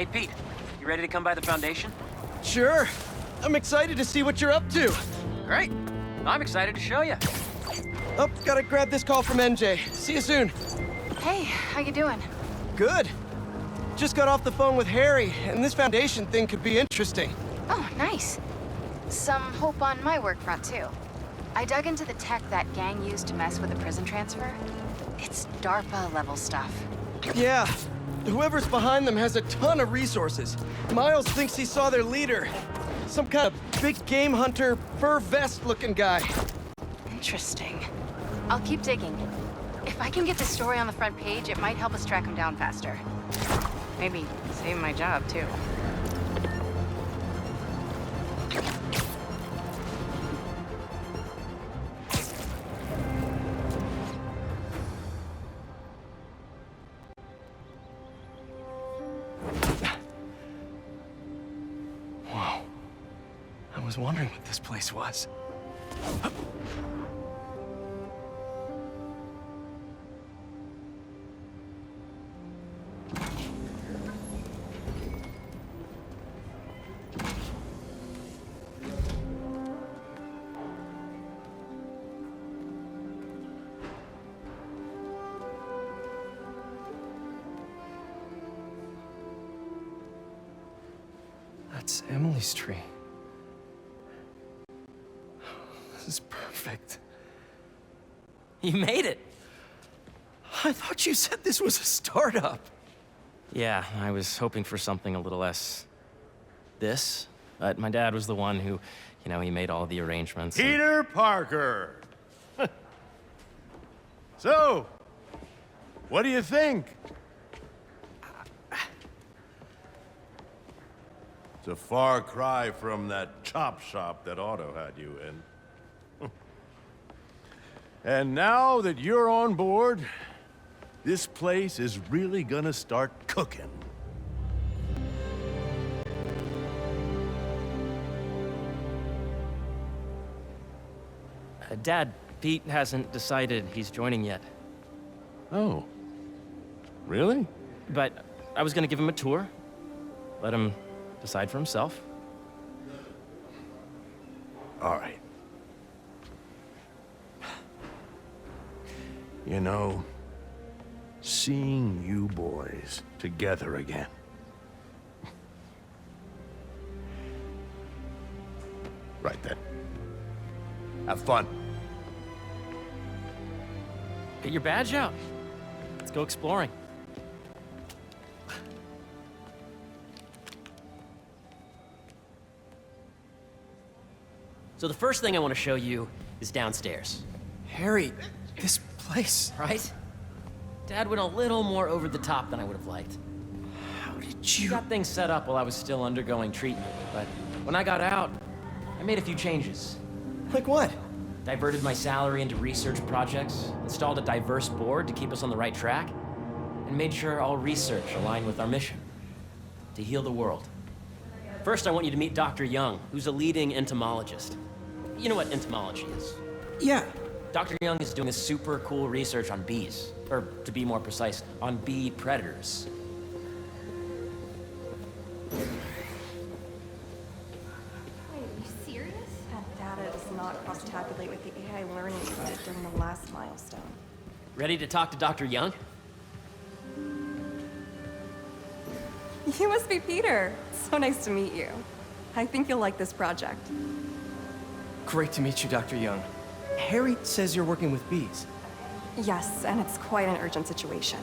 Hey, Pete, you ready to come by the Foundation? Sure. I'm excited to see what you're up to. Great. I'm excited to show you. Oh, gotta grab this call from NJ. See you soon. Hey, how you doing? Good. Just got off the phone with Harry, and this Foundation thing could be interesting. Oh, nice. Some hope on my work front, too. I dug into the tech that gang used to mess with the prison transfer. It's DARPA-level stuff. Yeah. Whoever's behind them has a ton of resources. Miles thinks he saw their leader. Some kind of big game hunter, fur vest-looking guy. Interesting. I'll keep digging. If I can get the story on the front page, it might help us track him down faster. Maybe save my job, too. Whoa. I was wondering what this place was. That's Emily's tree. This is perfect. You made it. I thought you said this was a startup. Yeah, I was hoping for something a little less this, but my dad was the one who, he made all the arrangements. Peter Parker! So, what do you think? It's a far cry from that chop shop that Otto had you in. And now that you're on board, this place is really gonna start cooking. Dad, Pete hasn't decided he's joining yet. Oh. Really? But I was gonna give him a tour, let him decide for himself. All right. You know, seeing you boys together again. Right then. Have fun. Get your badge out. Let's go exploring. So the first thing I want to show you is downstairs. Harry, this place. Right? Dad went a little more over the top than I would have liked. How did He you... got things set up while I was still undergoing treatment, but when I got out, I made a few changes. Like what? Diverted my salary into research projects, installed a diverse board to keep us on the right track, and made sure all research aligned with our mission, to heal the world. First, I want you to meet Dr. Young, who's a leading entomologist. You know what entomology is? Yeah. Dr. Young is doing a super cool research on bees, or to be more precise, on bee predators. Wait, are you serious? That data does not cross-tabulate with the AI learning we did during the last milestone. Ready to talk to Dr. Young? You must be Peter. So nice to meet you. I think you'll like this project. Great to meet you, Dr. Young. Harry says you're working with bees. Yes, and it's quite an urgent situation.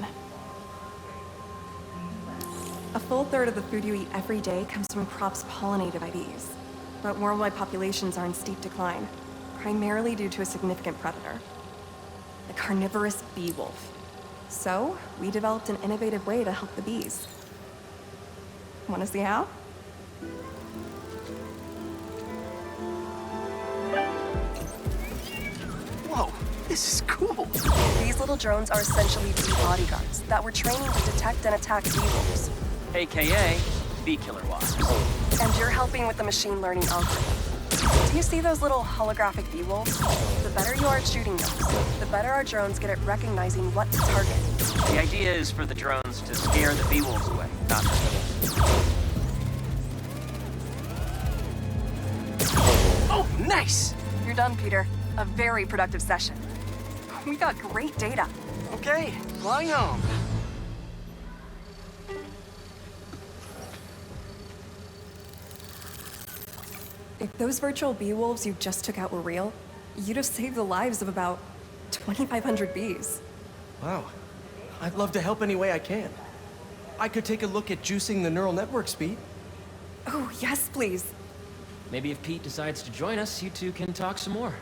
A full third of the food you eat every day comes from crops pollinated by bees. But worldwide populations are in steep decline, primarily due to a significant predator, the carnivorous bee wolf. So, we developed an innovative way to help the bees. Want to see how? Whoa, this is cool. These little drones are essentially bee bodyguards that were training to detect and attack bee wolves. AKA bee killer wasps. And you're helping with the machine learning algorithm. Do you see those little holographic bee wolves? The better you are at shooting those, the better our drones get at recognizing what to target. The idea is for the drones to scare the bee wolves away, not just Oh, nice! You're done, Peter. A very productive session. We got great data. Okay, flying home. If those virtual bee wolves you just took out were real, you'd have saved the lives of about 2,500 bees. Wow. I'd love to help any way I can. I could take a look at juicing the neural network speed. Oh, yes, please. Maybe if Pete decides to join us, you two can talk some more.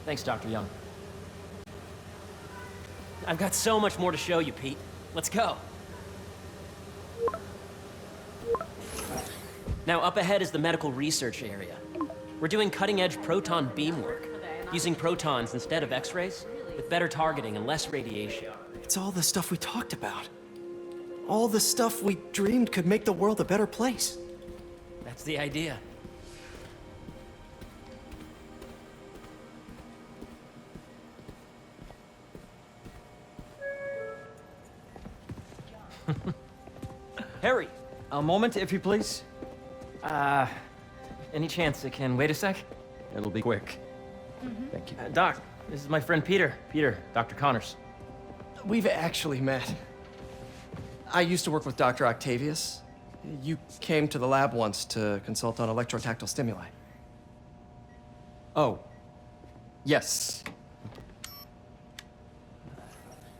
Thanks, Dr. Young. I've got so much more to show you, Pete. Let's go. Now, up ahead is the medical research area. We're doing cutting-edge proton beam work, using protons instead of X-rays, with better targeting and less radiation. It's all the stuff we talked about. All the stuff we dreamed could make the world a better place. That's the idea. Harry! A moment, if you please. Any chance it can wait a sec? It'll be quick. Thank you. Doc, this is my friend Peter. Peter, Dr. Connors. We've actually met. I used to work with Dr. Octavius. You came to the lab once to consult on electrotactile stimuli. Oh. Yes.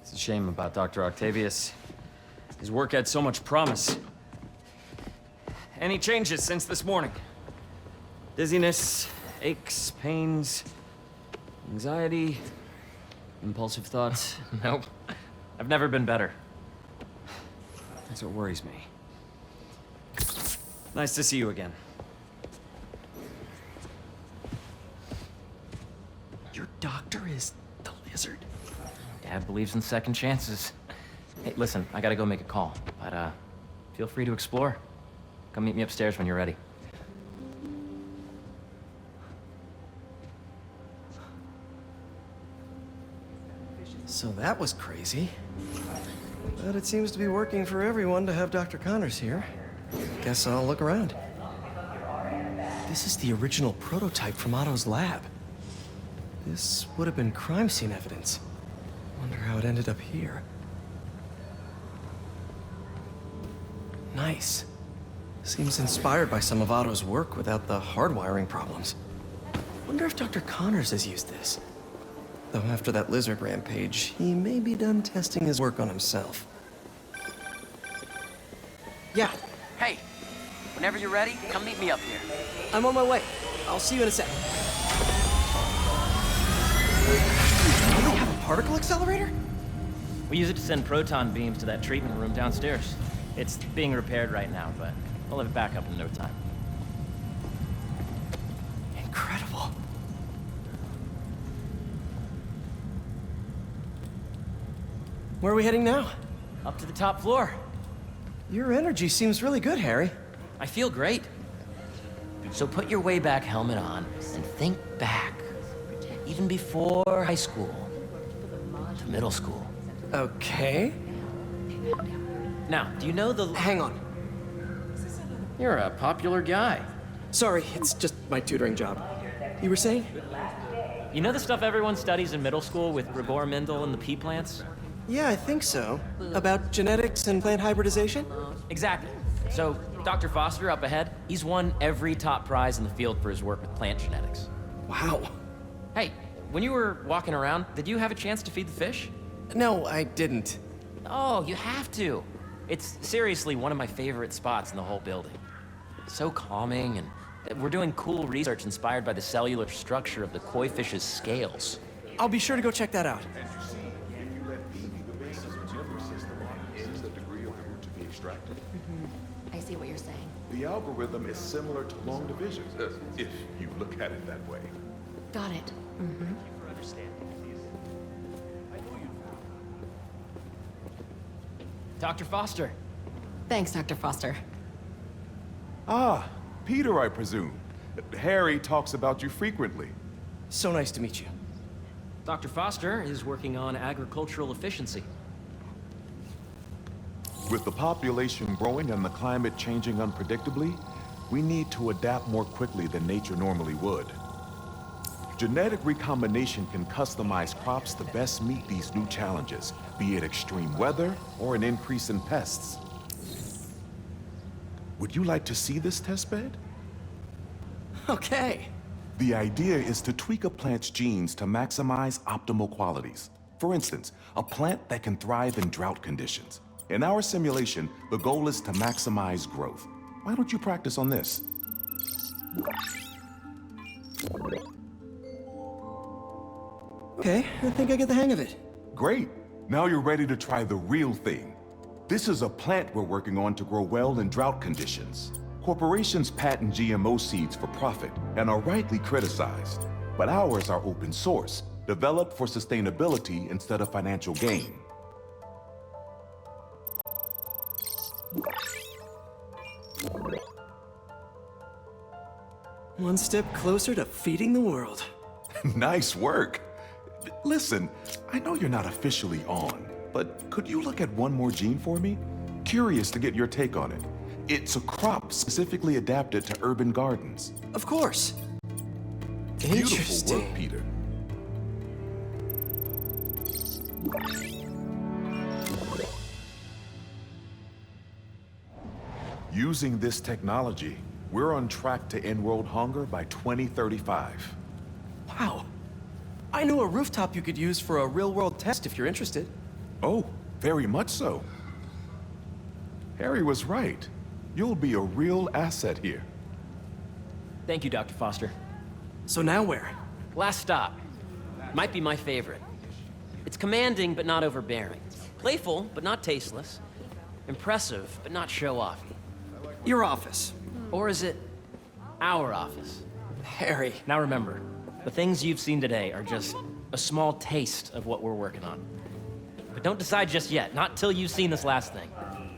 It's a shame about Dr. Octavius. His work had so much promise. Any changes since this morning? Dizziness, aches, pains, anxiety, impulsive thoughts. Nope. I've never been better. That's what worries me. Nice to see you again. Your doctor is the lizard? Dad believes in second chances. Hey, listen, I gotta go make a call, but feel free to explore. Come meet me upstairs when you're ready. So that was crazy. But it seems to be working for everyone to have Dr. Connors here. Guess I'll look around. This is the original prototype from Otto's lab. This would have been crime scene evidence. Wonder how it ended up here. Nice. Seems inspired by some of Otto's work without the hardwiring problems. Wonder if Dr. Connors has used this. Though after that lizard rampage, he may be done testing his work on himself. Yeah, Hey, whenever you're ready, come meet me up here. I'm on my way. I'll see you in a sec. Do they have a particle accelerator? We use it to send proton beams to that treatment room downstairs. It's being repaired right now, but we'll have it back up in no time. Incredible. Where are we heading now? Up to the top floor. Your energy seems really good, Harry. I feel great. So put your way back helmet on and think back. Even before high school. To middle school. Okay. Now, do you know the... Hang on. You're a popular guy. Sorry, it's just my tutoring job. You were saying? You know the stuff everyone studies in middle school with Gregor Mendel and the pea plants? Yeah, I think so. About genetics and plant hybridization? Exactly. So, Dr. Foster up ahead, he's won every top prize in the field for his work with plant genetics. Wow. Hey, when you were walking around, did you have a chance to feed the fish? No, I didn't. Oh, you have to. It's seriously one of my favorite spots in the whole building. So calming, and we're doing cool research inspired by the cellular structure of the koi fish's scales. I'll be sure to go check that out. I see what you're saying. The algorithm is similar to long division, if you look at it that way. Got it. Dr. Foster. Thanks, Dr. Foster. Ah, Peter, I presume. Harry talks about you frequently. So nice to meet you. Dr. Foster is working on agricultural efficiency. With the population growing and the climate changing unpredictably, we need to adapt more quickly than nature normally would. Genetic recombination can customize crops to best meet these new challenges, be it extreme weather or an increase in pests. Would you like to see this testbed? Okay. The idea is to tweak a plant's genes to maximize optimal qualities. For instance, a plant that can thrive in drought conditions. In our simulation, the goal is to maximize growth. Why don't you practice on this? Okay, I think I get the hang of it. Great. Now you're ready to try the real thing. This is a plant we're working on to grow well in drought conditions. Corporations patent GMO seeds for profit and are rightly criticized. But ours are open source, developed for sustainability instead of financial gain. One step closer to feeding the world. Nice work. Listen, I know you're not officially on, but could you look at one more gene for me? Curious to get your take on it. It's a crop specifically adapted to urban gardens. Of course. Beautiful Interesting. work, Peter. Using this technology, we're on track to end world hunger by 2035. Wow. I know a rooftop you could use for a real-world test if you're interested. Oh, very much so. Harry was right. You'll be a real asset here. Thank you, Dr. Foster. So now where? Last stop. Might be my favorite. It's commanding, but not overbearing. Playful, but not tasteless. Impressive, but not show-offy. Your office. Or is it our office? Harry. Now remember, the things you've seen today are just a small taste of what we're working on. But don't decide just yet, not till you've seen this last thing.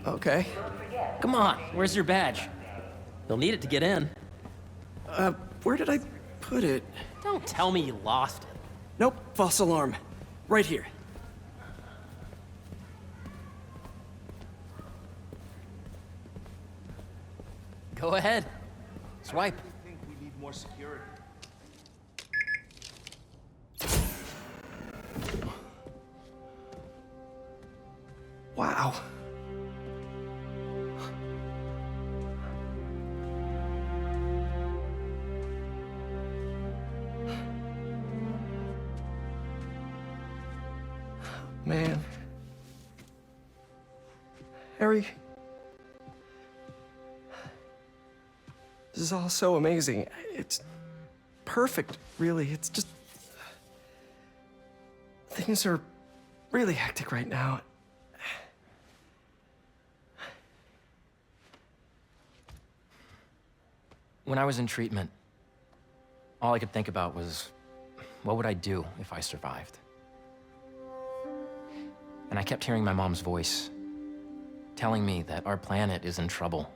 Okay. Come on, where's your badge? You'll need it to get in. Where did I put it? Don't tell me you lost it. Nope, false alarm. Right here. Go ahead. Swipe. I think we need more security. Wow. Man. Harry. This is all so amazing. It's perfect, really. It's just... Things are really hectic right now. When I was in treatment, all I could think about was, what would I do if I survived? And I kept hearing my mom's voice, telling me that our planet is in trouble,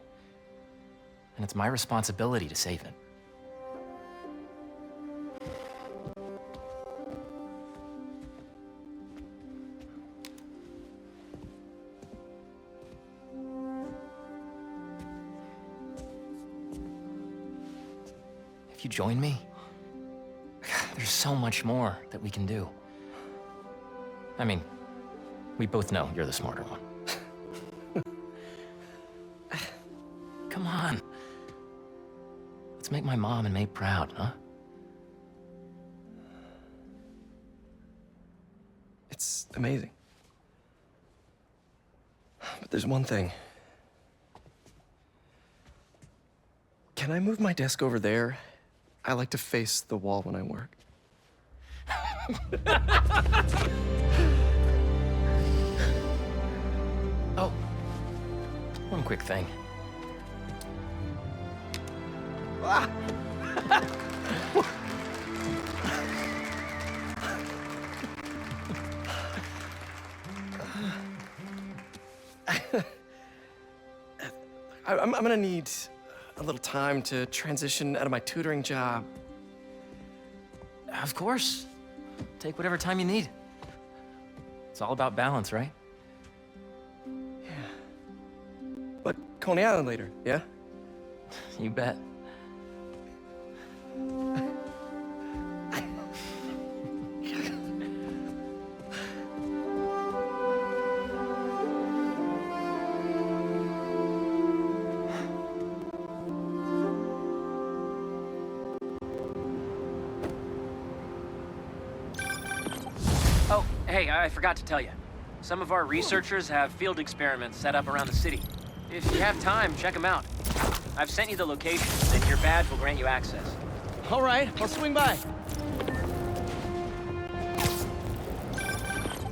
and it's my responsibility to save it. If you join me, there's so much more that we can do. I mean, we both know you're the smarter one. Come on. Let's make my mom and May proud, huh? It's amazing. But there's one thing. Can I move my desk over there? I like to face the wall when I work. Oh, one quick thing. I'm gonna need a little time to transition out of my tutoring job. Of course. Take whatever time you need. It's all about balance, right? Yeah. But Coney Island later, yeah? You bet. Oh, hey, I forgot to tell you. Some of our researchers have field experiments set up around the city. If you have time, check them out. I've sent you the locations, and your badge will grant you access. All right, I'll swing by.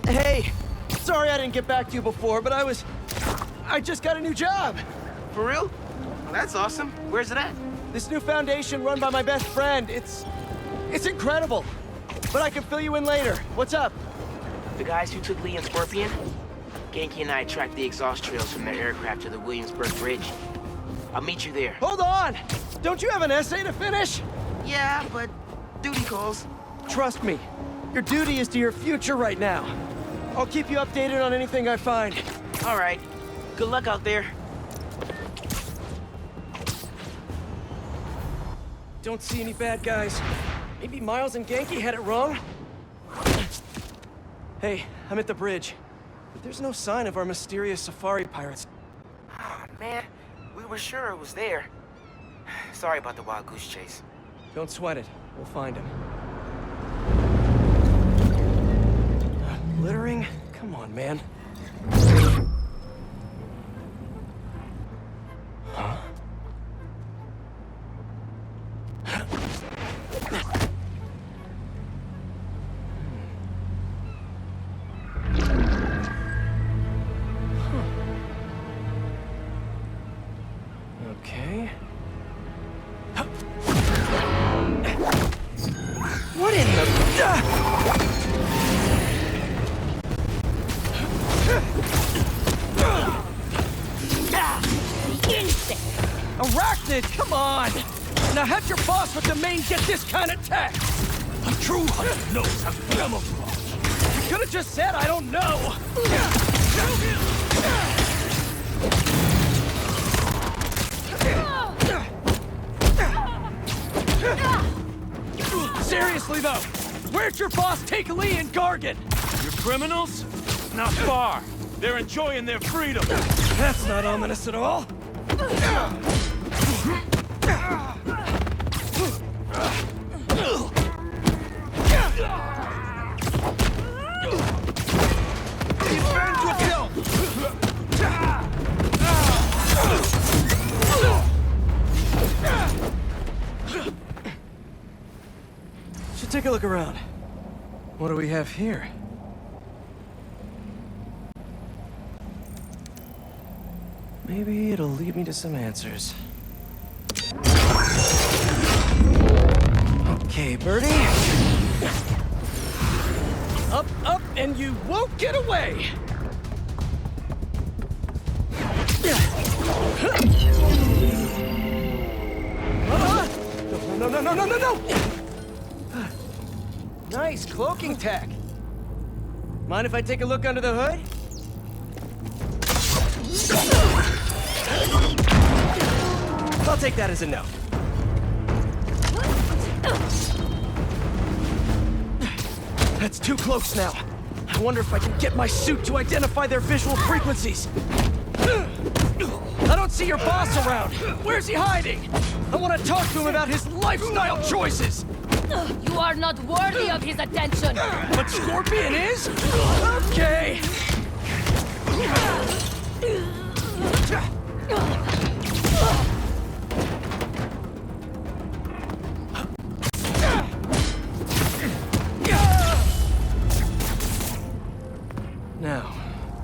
Hey, sorry I didn't get back to you before, but I just got a new job. For real? Well, that's awesome. Where's it at? This new foundation run by my best friend. It's incredible. But I can fill you in later. What's up? The guys who took Lee and Scorpion? Genki and I tracked the exhaust trails from their aircraft to the Williamsburg Bridge. I'll meet you there. Hold on! Don't you have an essay to finish? Yeah, but duty calls. Trust me, your duty is to your future right now. I'll keep you updated on anything I find. All right. Good luck out there. Don't see any bad guys. Maybe Miles and Genki had it wrong? Hey, I'm at the bridge. But there's no sign of our mysterious safari pirates. Oh, man, we were sure it was there. Sorry about the wild goose chase. Don't sweat it. We'll find him. Littering? Come on, man. Huh? Okay. What in the... Arachnid, come on! Now have your boss with the main get this kind of tech! A true hunter knows how to camouflage. You could have just said I don't know! Seriously though, where'd your boss take Lee and Gargan? Your criminals? Not far. They're enjoying their freedom. That's not ominous at all. Should take a look around. What do we have here? Maybe it'll lead me to some answers. Okay, Birdie. Up, up, and you won't get away! No! Nice cloaking tech. Mind if I take a look under the hood? I'll take that as a no. That's too close now. I wonder if I can get my suit to identify their visual frequencies. I don't see your boss around. Where's he hiding? I want to talk to him about his lifestyle choices. You are not worthy of his attention. But Scorpion is? Okay. Now,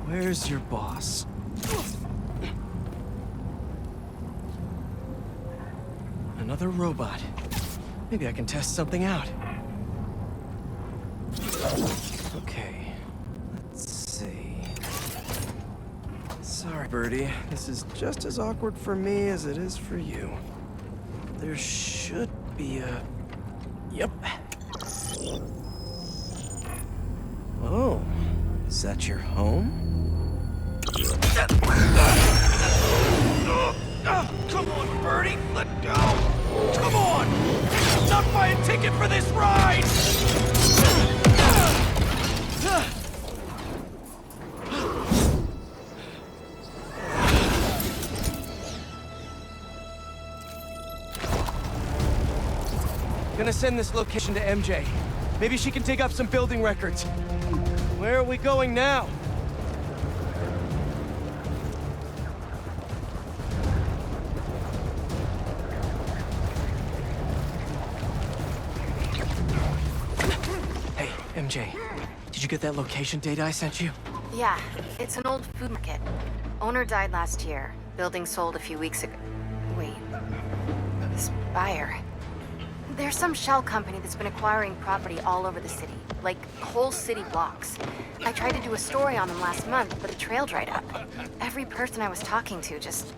where's your boss? Another robot. Maybe I can test something out. Okay, let's see. Sorry, Birdie. This is just as awkward for me as it is for you. There should be a... Yep. Oh, is that your home? let go! Come on! Not buy a ticket for this ride! Gonna send this location to MJ. Maybe she can dig up some building records. Where are we going now? Hey, MJ. Did you get that location data I sent you? Yeah, it's an old food market. Owner died last year. Building sold a few weeks ago. Wait. This buyer. There's some shell company that's been acquiring property all over the city, like whole city blocks. I tried to do a story on them last month, but the trail dried up. Every person I was talking to just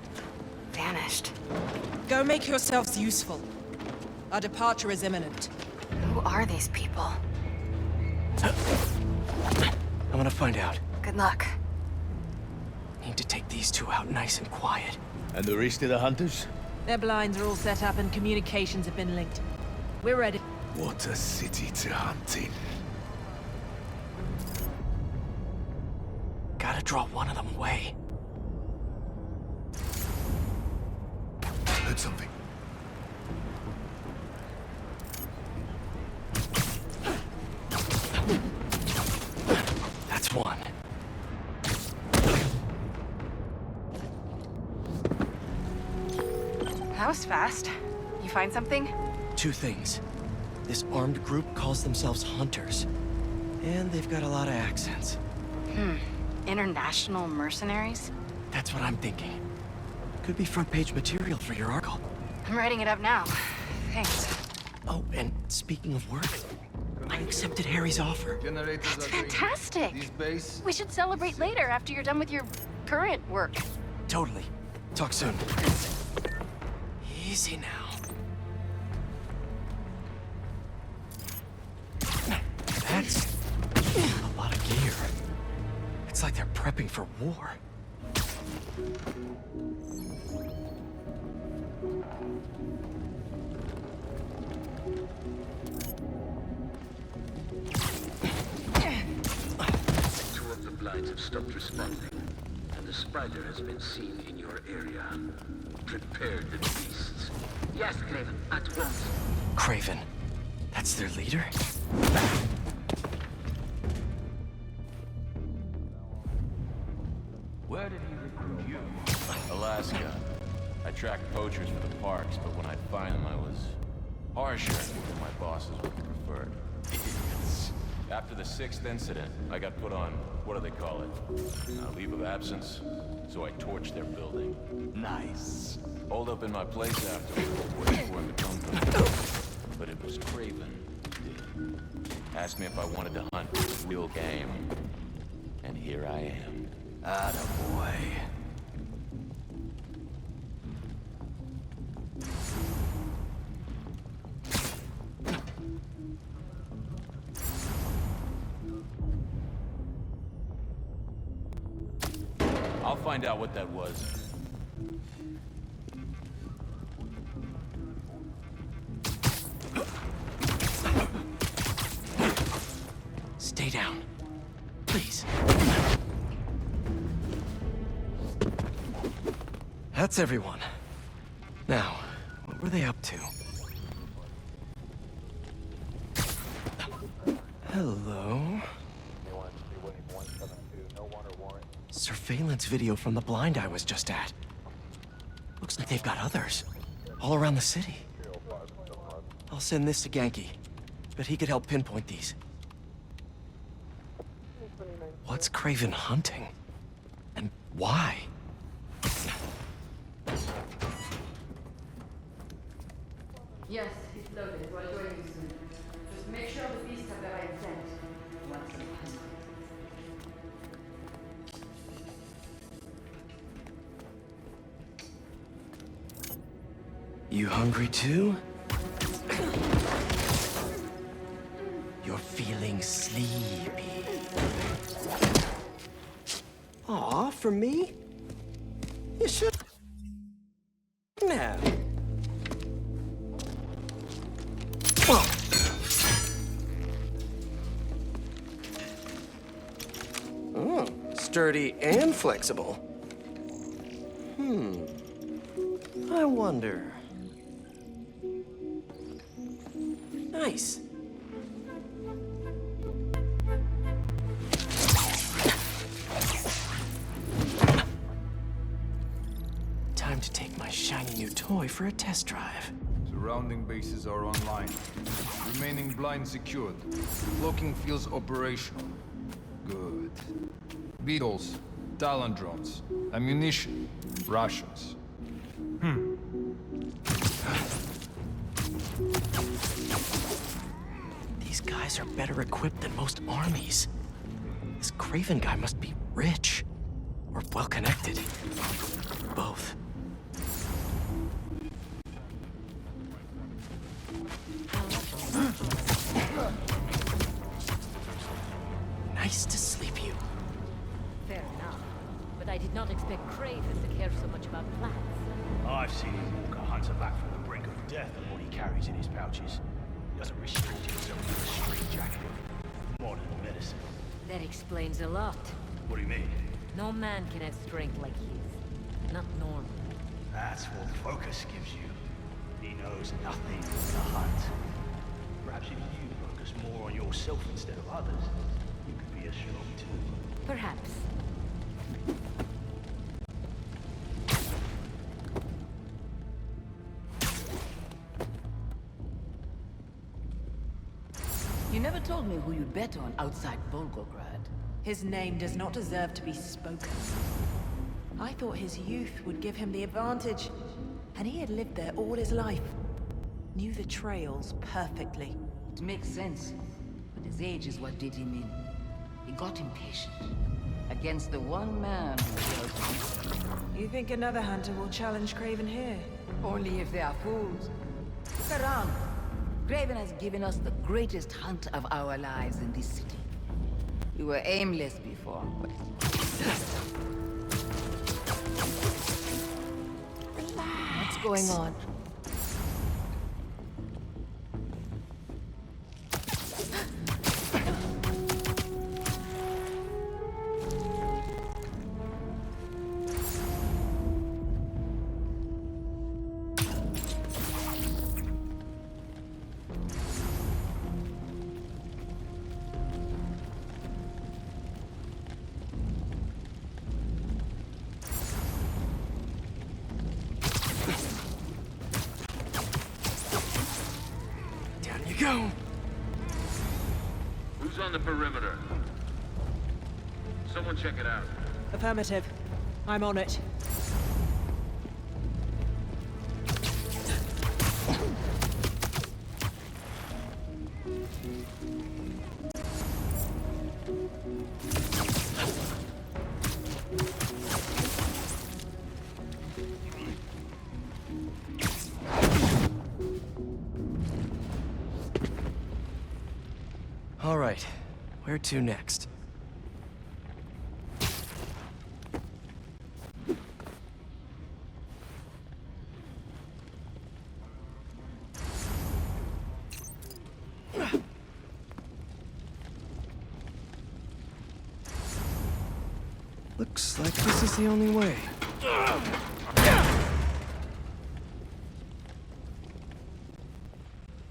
vanished. Go make yourselves useful. Our departure is imminent. Who are these people? I'm gonna find out. Good luck. Need to take these two out nice and quiet. And the rest of the hunters? Their blinds are all set up and communications have been linked. We're ready. What a city to hunt in. Gotta draw one of them away. Heard something. That's one. That was fast. You find something? Two things. This armed group calls themselves Hunters. And they've got a lot of accents. International mercenaries? That's what I'm thinking. Could be front page material for your article. I'm writing it up now. Thanks. Oh, and speaking of work, I accepted Harry's offer. That's fantastic! We should celebrate later after you're done with your current work. Totally. Talk soon. Easy now. That's a lot of gear. It's like they're prepping for war. Two of the blinds have stopped responding, and the spider has been seen in your area. Prepare the beasts. Yes, Craven, at once. Craven. That's their leader? Where did he recruit you? Alaska. I tracked poachers for the parks, but when I'd find them, I was harsher than my bosses would have preferred. Idiots. After the 6th incident, I got put on, what do they call it? Leave of absence. So I torched their building. Nice. Holed up in my place afterwards, waiting for him to come to me. But it was Craven who did. Asked me if I wanted to hunt real game. And here I am. Attaboy. I'll find out what that was. Stay down. Please. That's everyone. Now, what were they up to? Hello? Surveillance video from the blind I was just at. Looks like they've got others. All around the city. I'll send this to Genki. Bet he could help pinpoint these. What's Craven hunting? And why? Yes, it's loaded. We're joining you soon. Just make sure the beasts have the right scent. Once again. You hungry too? You're feeling sleepy. Aw, for me? You should... Now. sturdy and flexible. I wonder. Nice. Time to take my shiny new toy for a test drive. Surrounding bases are online. Remaining blind secured. Cloaking fields operational. Good. Beetles, Talon drones, ammunition, rations. These guys are better equipped than most armies. This Craven guy must be rich. Or well-connected. Both. Nice to sleep you. Fair enough. But I did not expect Craven to care so much about plants. I've seen him walk a hunter back from the brink of death and what he carries in his pouches. He doesn't restrict himself to a straight jacket. Modern medicine. That explains a lot. What do you mean? No man can have strength like his. Not normal. That's what focus gives you. He knows nothing but the hunt. Perhaps if you focus more on yourself instead of others, you could be as strong too. Perhaps. You never told me who you'd bet on outside Volgograd. His name does not deserve to be spoken. I thought his youth would give him the advantage, and he had lived there all his life. Knew the trails perfectly. It makes sense, but his age is what did him in. He got impatient. Against the one man who was You think another hunter will challenge Craven here? only if they are fools. Look around. Craven has given us the greatest hunt of our lives in this city. We were aimless before, but... What's going on? Go! Who's on the perimeter? Someone check it out. Affirmative. I'm on it. All right, where to next? Looks like this is the only way.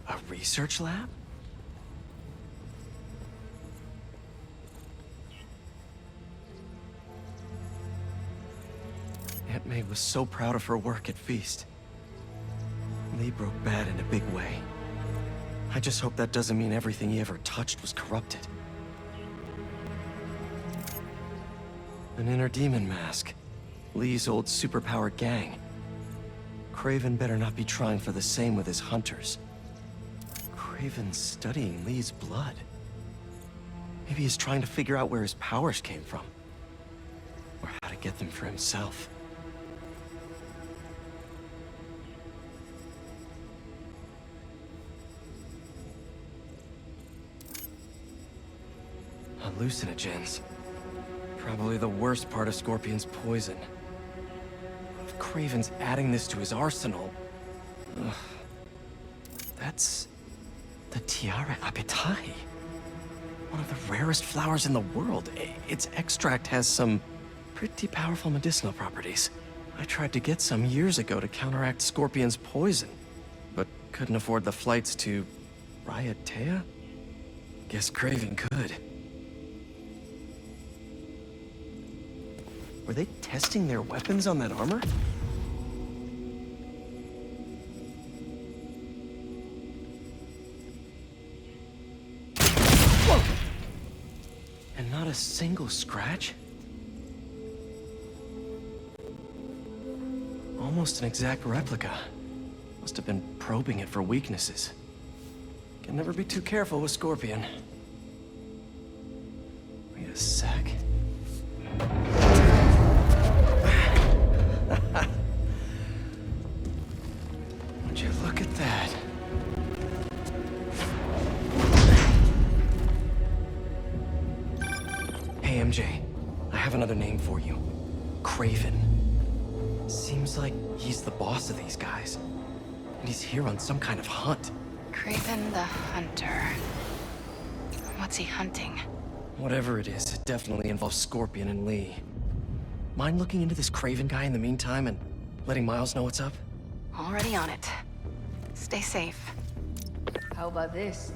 A research lab? Aunt May was so proud of her work at Feast. Lee broke bad in a big way. I just hope that doesn't mean everything he ever touched was corrupted. An inner demon mask. Lee's old superpowered gang. Craven better not be trying for the same with his hunters. Craven's studying Lee's blood. Maybe he's trying to figure out where his powers came from. Or how to get them for himself. Hallucinogens. Probably the worst part of Scorpion's poison. If Craven's adding this to his arsenal... Ugh, that's... the Tiara Abitai. One of the rarest flowers in the world. Its extract has some pretty powerful medicinal properties. I tried to get some years ago to counteract Scorpion's poison, but couldn't afford the flights to Raiatea? Guess Kraven could. Were they testing their weapons on that armor? Whoa! And not a single scratch? Almost an exact replica. Must have been probing it for weaknesses. Can never be too careful with Scorpion. Wait a sec. Would you look at that? Hey, MJ. I have another name for you. Kraven. Seems like he's the boss of these guys. And he's here on some kind of hunt. Kraven the Hunter. What's he hunting? Whatever it is, it definitely involves Scorpion and Lee. Mind looking into this Kraven guy in the meantime and letting Miles know what's up? Already on it. Stay safe. How about this?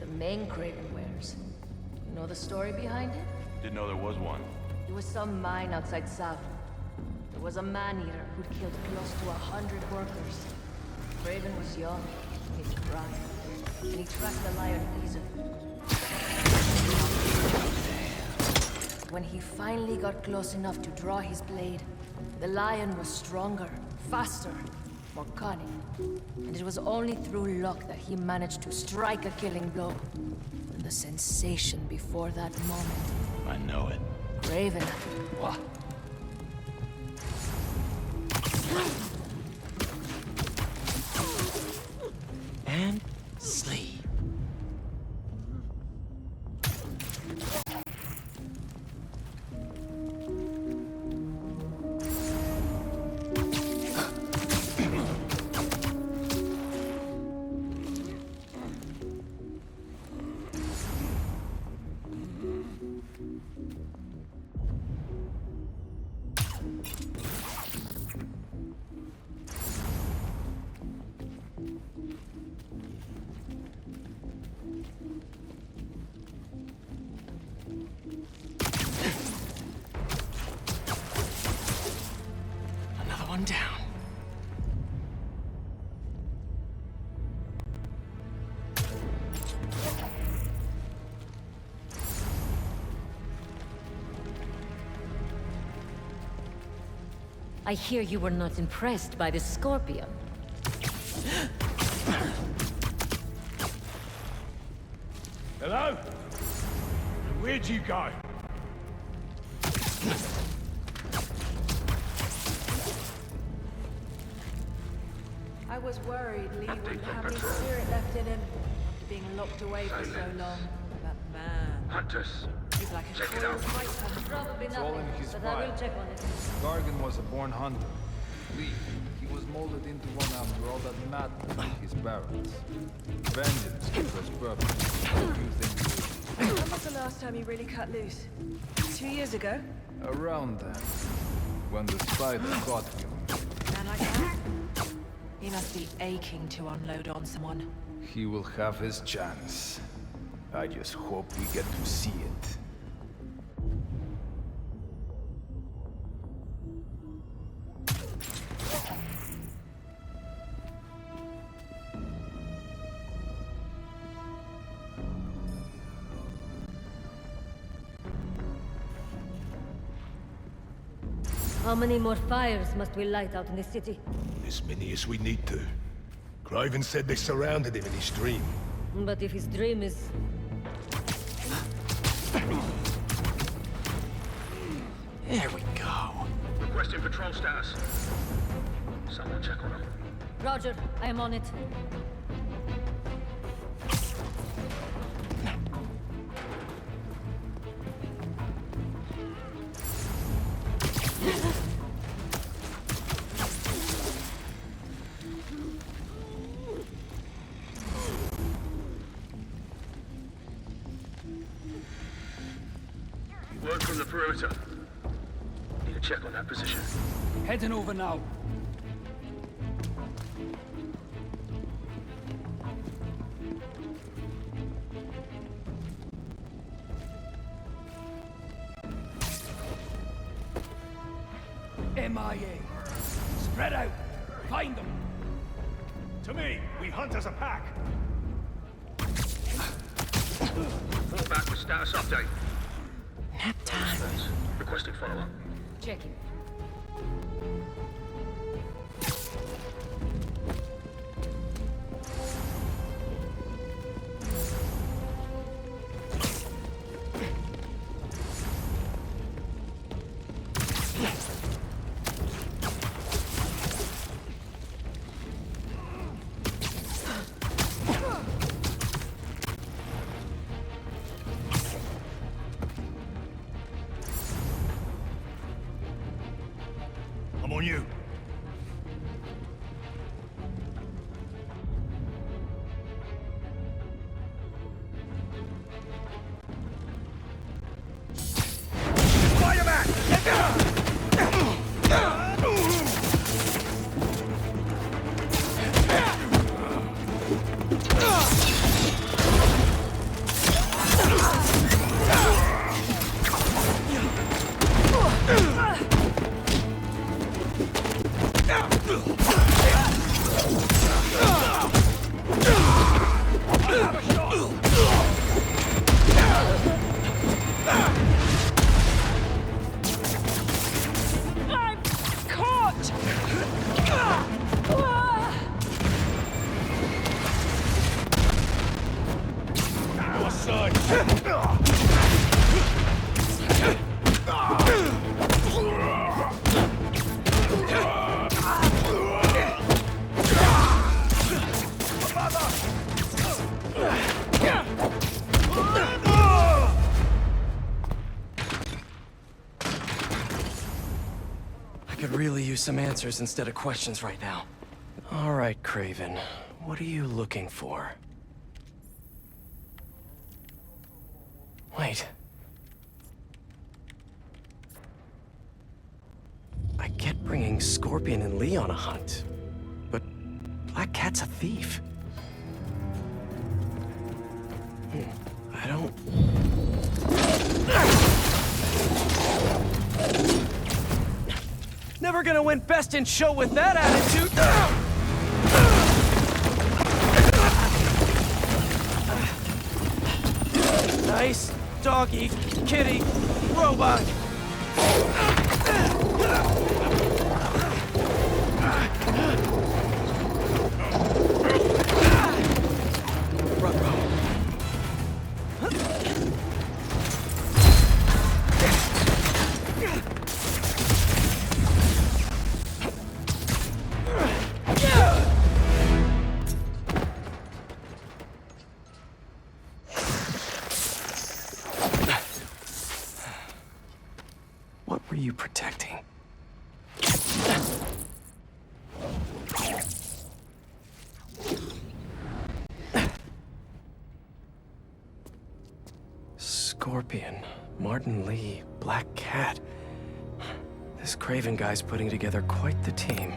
The main Kraven wears. You know the story behind it? Didn't know there was one. It was some mine outside South. There was a man-eater who'd killed close to 100 workers. Kraven was young, his prime, and he tracked the lion easily. When he finally got close enough to draw his blade, the lion was stronger, faster, more cunning. And it was only through luck that he managed to strike a killing blow. And the sensation before that moment. I know it. Raven. What? And sleep. One down. I hear you were not impressed by the Scorpion. Hello? Where'd you go? I was worried Lee wouldn't have any spirit left in him after being locked away for so long. But man, Hunters, he's like a check it coiled out. python. Probably It's all in nothing, his but I will file. check on it. Gargan was a born hunter. Lee, he was molded into one after all that madness in his barracks. Vengeance was perfect. What do you think? When was the last time he really cut loose? 2 years ago? Around then, when the spider caught him. Man like that? He must be aching to unload on someone. He will have his chance. I just hope we get to see it. How many more fires must we light out in the city? As many as we need to. Kraven said they surrounded him in his dream. But if his dream is... There we go. Requesting patrol status. Someone check on him. Roger, I am on it. check on that position. Heading over now. MIA. Spread out. Find them. To me, we hunt as a pack. Fall back with status update. Nap time. Requesting follow-up. Checking. I'm on you. I could really use some answers instead of questions right now. All right, Craven. What are you looking for? Wait. I get bringing Scorpion and Lee on a hunt, but Black Cat's a thief. I don't... Never gonna win Best in Show with that attitude! Nice doggy, kitty, robot! What were you protecting? Scorpion, Martin Lee, Black Cat. This Craven guy's putting together quite the team.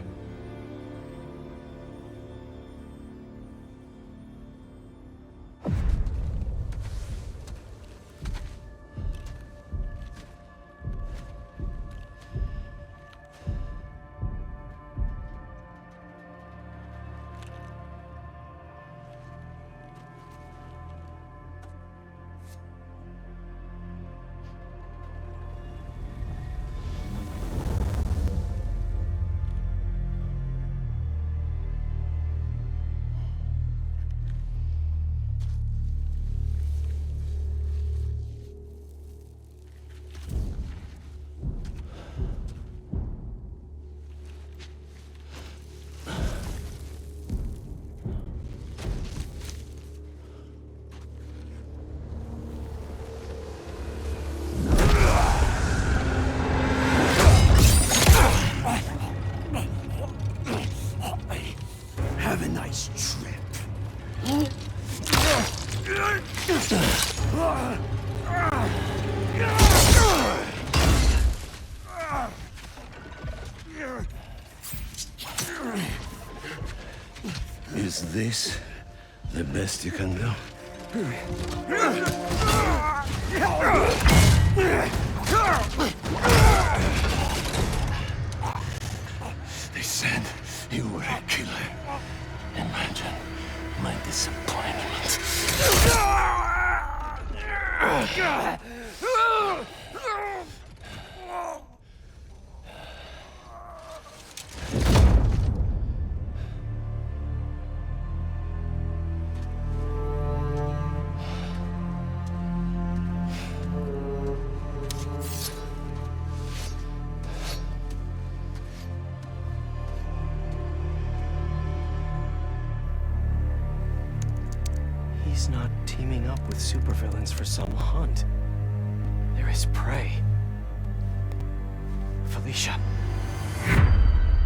Is this the best you can do? They said you were a killer. Imagine my disappointment. He's not teaming up with supervillains for some hunt. There is prey. Felicia.